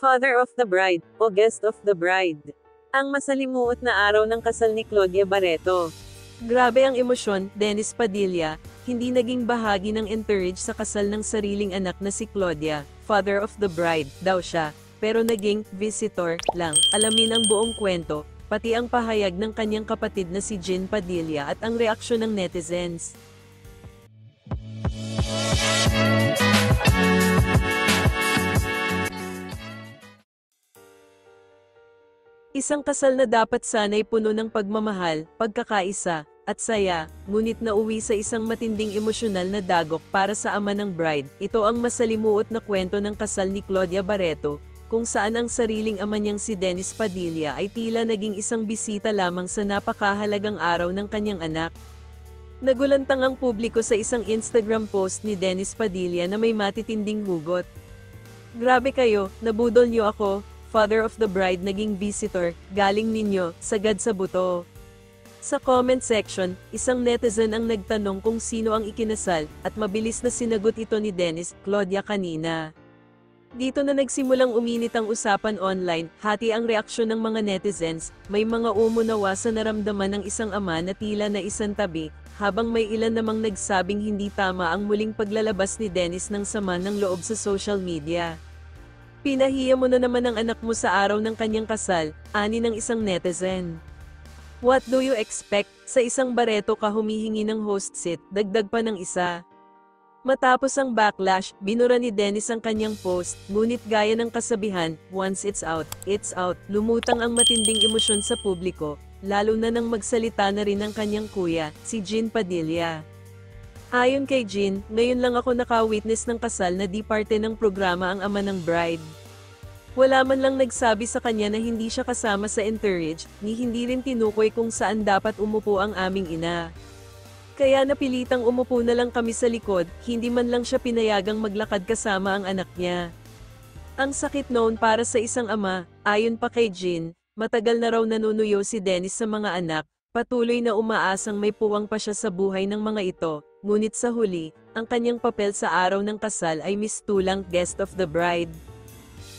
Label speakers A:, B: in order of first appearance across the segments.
A: Father of the bride, o guest of the bride. Ang masalimuot na araw ng kasal ni Claudia Barreto. Grabe ang emosyon, Dennis Padilla, hindi naging bahagi ng entourage sa kasal ng sariling anak na si Claudia, father of the bride, daw siya, pero naging visitor lang. Alamin ang buong kwento, pati ang pahayag ng kanyang kapatid na si Jean Padilla at ang reaksyon ng netizens. Isang kasal na dapat sana'y puno ng pagmamahal, pagkakaisa, at saya, ngunit nauwi sa isang matinding emosyonal na dagok para sa ama ng bride. Ito ang masalimuot na kwento ng kasal ni Claudia Barreto, kung saan ang sariling ama niyang si Dennis Padilla ay tila naging isang bisita lamang sa napakahalagang araw ng kanyang anak. Nagulantang ang publiko sa isang Instagram post ni Dennis Padilla na may matitinding hugot. "Grabe kayo, nabudol niyo ako, father of the bride naging visitor, galing ninyo, sagad sa buto." Sa comment section, isang netizen ang nagtanong kung sino ang ikinasal, at mabilis na sinagot ito ni Dennis, "Claudia kanina." Dito na nagsimulang uminit ang usapan online, hati ang reaksyon ng mga netizens, may mga umunawa sa naramdaman ng isang ama na tila na isang tabi, habang may ilan namang nagsabing hindi tama ang muling paglalabas ni Dennis ng sama ng loob sa social media. "Pinahiya mo na naman ang anak mo sa araw ng kanyang kasal," ani ng isang netizen. "What do you expect? Sa isang Barreto ka humihingi ng host seat," dagdag pa ng isa. Matapos ang backlash, binura ni Dennis ang kanyang post, ngunit gaya ng kasabihan, once it's out, it's out. Lumutang ang matinding emosyon sa publiko, lalo na nang magsalita na rin ang kanyang kuya, si Jean Padilla. Ayon kay Jean, "Ngayon lang ako naka-witness ng kasal na di parte ng programa ang ama ng bride. Wala man lang nagsabi sa kanya na hindi siya kasama sa entourage, ni hindi rin tinukoy kung saan dapat umupo ang aming ina. Kaya napilitang umupo na lang kami sa likod, hindi man lang siya pinayagang maglakad kasama ang anak niya." Ang sakit noon para sa isang ama, ayon pa kay Jean, matagal na raw nanunuyo si Dennis sa mga anak, patuloy na umaasang may puwang pa siya sa buhay ng mga ito, ngunit sa huli, ang kanyang papel sa araw ng kasal ay mistulang guest of the bride.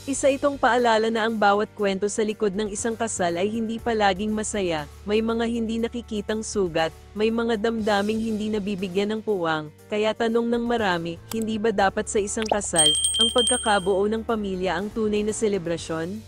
A: Isa itong paalala na ang bawat kwento sa likod ng isang kasal ay hindi palaging masaya, may mga hindi nakikitang sugat, may mga damdaming hindi nabibigyan ng puwang, kaya tanong ng marami, hindi ba dapat sa isang kasal, ang pagkakabuo ng pamilya ang tunay na selebrasyon?